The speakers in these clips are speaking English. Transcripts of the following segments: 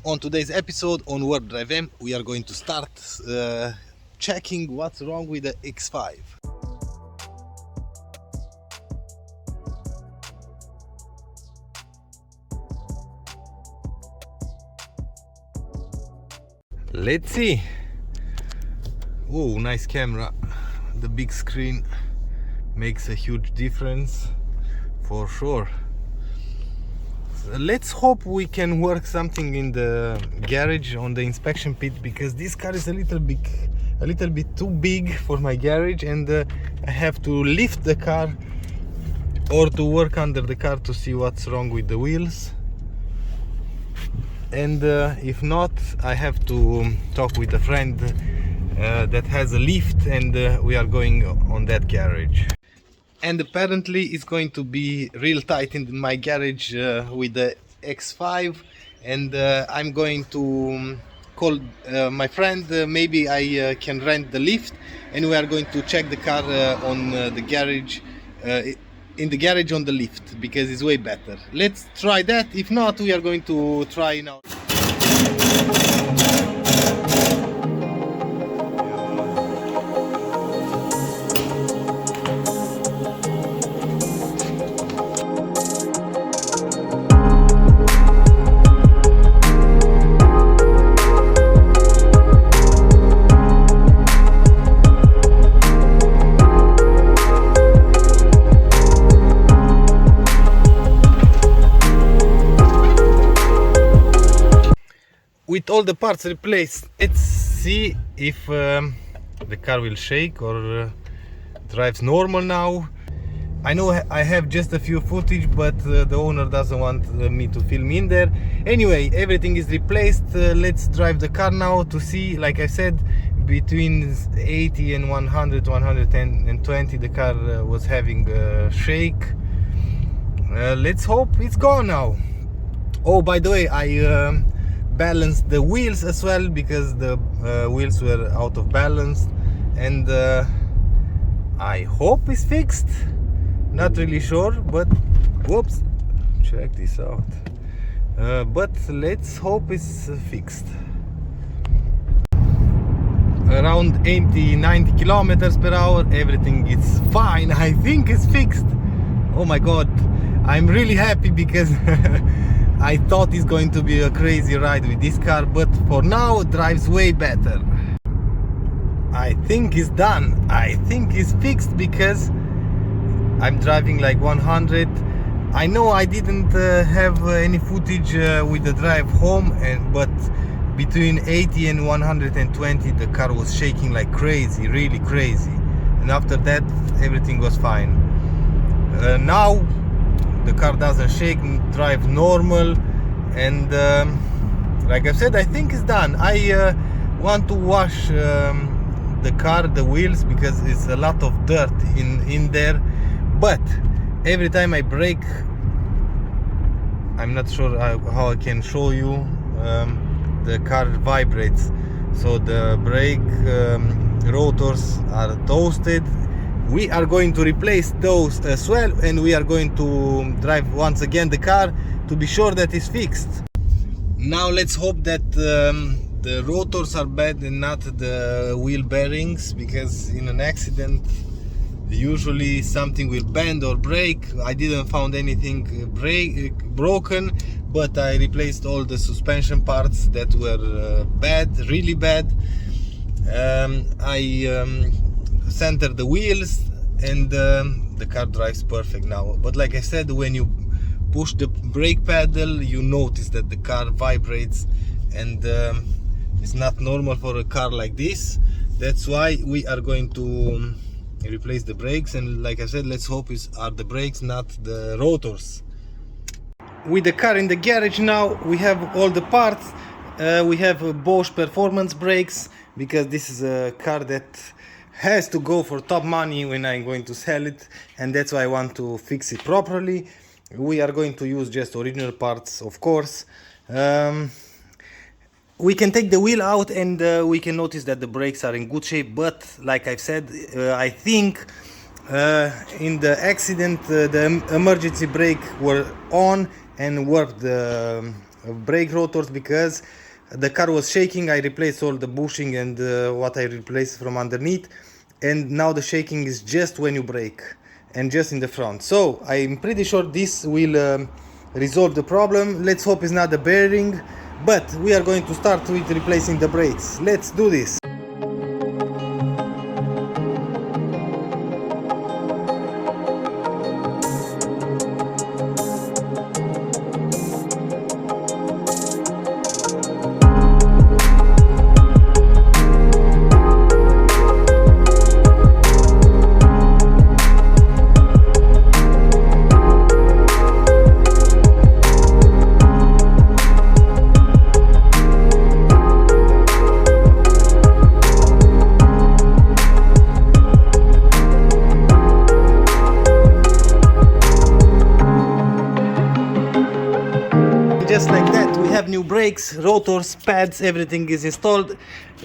On today's episode on WarpDriveM, we are going to start checking what's wrong with the X5. Let's see. Oh, nice camera. The big screen makes a huge difference for sure. Let's hope we can work something in the garage on the inspection pit, because this car is a little bit too big for my garage, and I have to lift the car or to work under the car to see what's wrong with the wheels. And if not, I have to talk with a friend that has a lift, and we are going on that garage. And apparently it's going to be real tight in my garage with the X5, and I'm going to call my friend. Maybe I can rent the lift, and we are going to check the car on the garage, in the garage on the lift, because it's way better. Let's try that. If not, we are going to try now. With all the parts replaced, let's see if the car will shake or drives normal now. I know I have just a few footage, but the owner doesn't want me to film in there. Anyway, everything is replaced. Let's drive the car now to see. Like I said, between 80 and 100, 120 the car was having a shake. Let's hope it's gone now. Oh, by the way, I balanced the wheels as well, because the wheels were out of balance, and I hope it's fixed. Not really sure, but whoops, check this out. But let's hope it's fixed. Around 80-90 kilometers per hour, everything is fine. I think it's fixed. Oh my god, I'm really happy, because I thought it's going to be a crazy ride with this car, but for now it drives way better. I think it's done. I think it's fixed, because I'm driving like 100. I know I didn't have any footage with the drive home, but between 80 and 120 the car was shaking like crazy, really crazy. And after that everything was fine. Now the car doesn't shake, drive normal, and like I said, I think it's done. I want to wash the car, the wheels, because it's a lot of dirt in there. But every time I brake, I'm not sure how I can show you, the car vibrates. So the brake rotors are toasted. We are going to replace those as well, and we are going to drive once again the car to be sure that it's fixed. Now let's hope that the rotors are bad and not the wheel bearings, because in an accident usually something will bend or break. I didn't find anything broken, but I replaced all the suspension parts that were bad, really bad. I center the wheels, and the car drives perfect now. But like I said, when you push the brake pedal, you notice that the car vibrates, and it's not normal for a car like this. That's why we are going to replace the brakes, and like I said, let's hope it's are the brakes, not the rotors. With the car in the garage now, we have all the parts. We have Bosch performance brakes, because this is a car that has to go for top money when I'm going to sell it, and that's why I want to fix it properly. We are going to use just original parts, of course. We can take the wheel out, and we can notice that the brakes are in good shape, but like I've said, I think in the accident the emergency brake were on and worked brake rotors because the car was shaking. I replaced all the bushing and what I replaced from underneath, and now the shaking is just when you brake and just in the front. So I'm pretty sure this will resolve the problem. Let's hope it's not the bearing, but we are going to start with replacing the brakes. Let's do this. Just like that, we have new brakes, rotors, pads, everything is installed.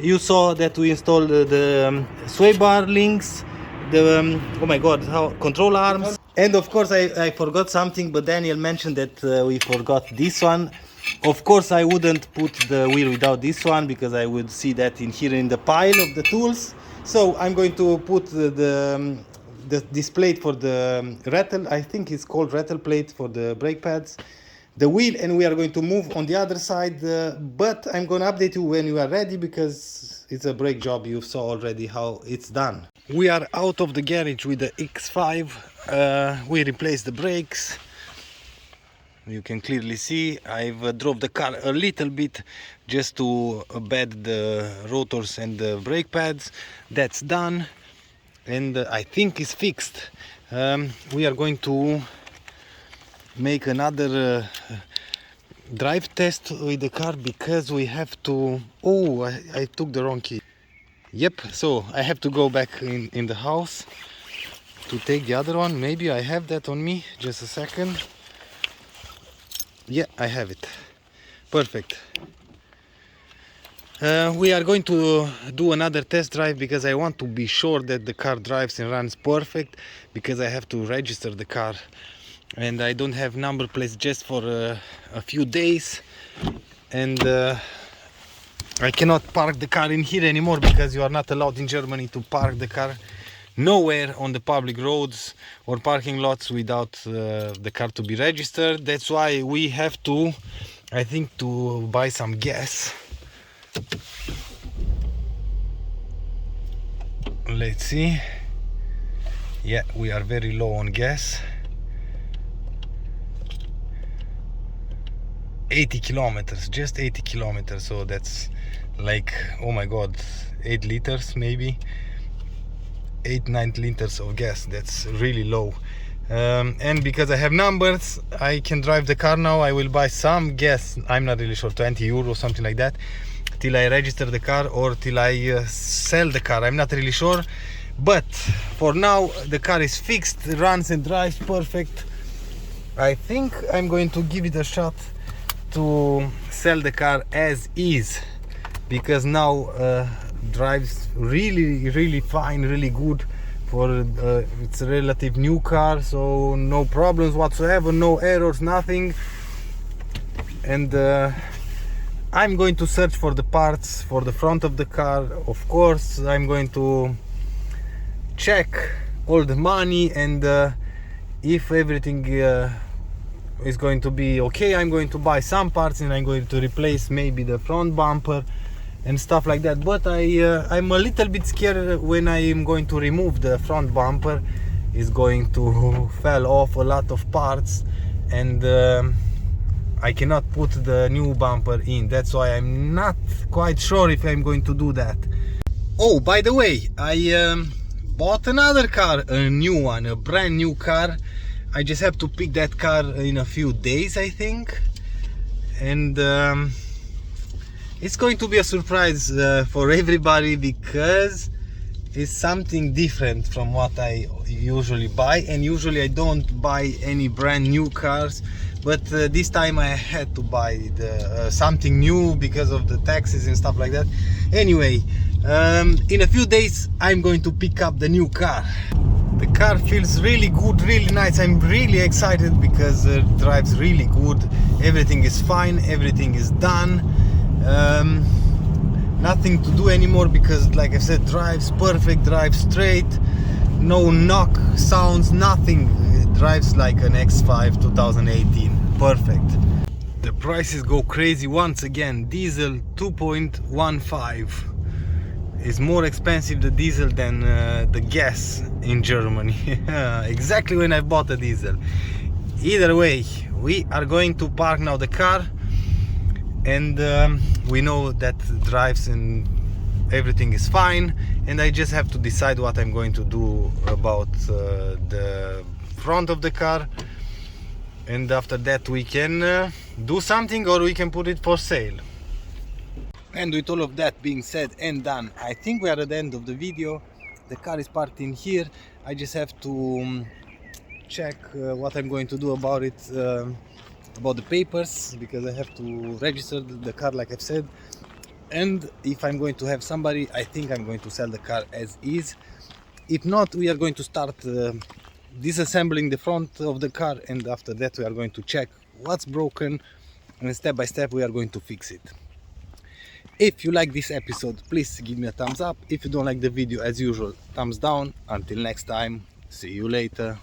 You saw that we installed the sway bar links, the oh my god, how control arms, and of course I forgot something, but Daniel mentioned that we forgot this one. Of course I wouldn't put the wheel without this one because I would see that in here in the pile of the tools. So I'm going to put this plate for the rattle. I think it's called rattle plate for the brake pads, the wheel, and we are going to move on the other side, but I'm going to update you when you are ready because it's a brake job. You saw already how it's done. We are out of the garage with the X5. We replaced the brakes. You can clearly see I've drove the car a little bit just to bed the rotors and the brake pads. That's done, and I think it's fixed. We are going to make another drive test with the car because we have to. Oh, I took the wrong key. Yep, so I have to go back in the house to take the other one. Maybe I have that on me. Just a second. Yeah, I have it. Perfect. We are going to do another test drive because I want to be sure that the car drives and runs perfect, because I have to register the car and I don't have number plates just for a few days, and I cannot park the car in here anymore because you are not allowed in Germany to park the car nowhere on the public roads or parking lots without the car to be registered. That's why we have to, I think, to buy some gas. Let's see. Yeah, we are very low on gas. 80 kilometers, just 80 kilometers, so that's like, oh my god, 8 liters maybe, 8-9 liters of gas. That's really low. And because I have numbers, I can drive the car now. I will buy some gas, I'm not really sure, 20 euro, something like that, till I register the car or till I sell the car. I'm not really sure, but for now the car is fixed, runs and drives perfect. I think I'm going to give it a shot to sell the car as is, because now drives really fine, really good for it's a relative new car, so no problems whatsoever, no errors, nothing. And I'm going to search for the parts for the front of the car. Of course, I'm going to check all the money, and if everything is going to be okay, I'm going to buy some parts and I'm going to replace maybe the front bumper and stuff like that. But I'm a little bit scared when I am going to remove the front bumper. It's going to fall off a lot of parts, and I cannot put the new bumper in. That's why I'm not quite sure if I'm going to do that. Oh, by the way, I bought another car, a new one, a brand new car. I just have to pick that car in a few days, I think, and it's going to be a surprise for everybody because it's something different from what I usually buy, and usually I don't buy any brand new cars, but this time I had to buy something new because of the taxes and stuff like that. Anyway, in a few days I'm going to pick up the new car. The car feels really good, really nice. I'm really excited because it drives really good. Everything is fine, everything is done. Nothing to do anymore because, like I said, drives perfect, drives straight, no knock sounds, nothing. It drives like an X5 2018, perfect. The prices go crazy once again. Diesel 2.15 is more expensive, the diesel, than the gas in Germany. Exactly when I bought a diesel. Either way, we are going to park now the car, and we know that drives and everything is fine, and I just have to decide what I'm going to do about the front of the car, and after that we can do something, or we can put it for sale. And with all of that being said and done, I think we are at the end of the video. The car is parked in here. I just have to check what I'm going to do about it, about the papers, because I have to register the car, like I've said. And if I'm going to have somebody, I think I'm going to sell the car as is. If not, we are going to start disassembling the front of the car, and after that we are going to check what's broken, and step by step we are going to fix it. If you like this episode, please give me a thumbs up. If you don't like the video, as usual, thumbs down. Until next time, see you later.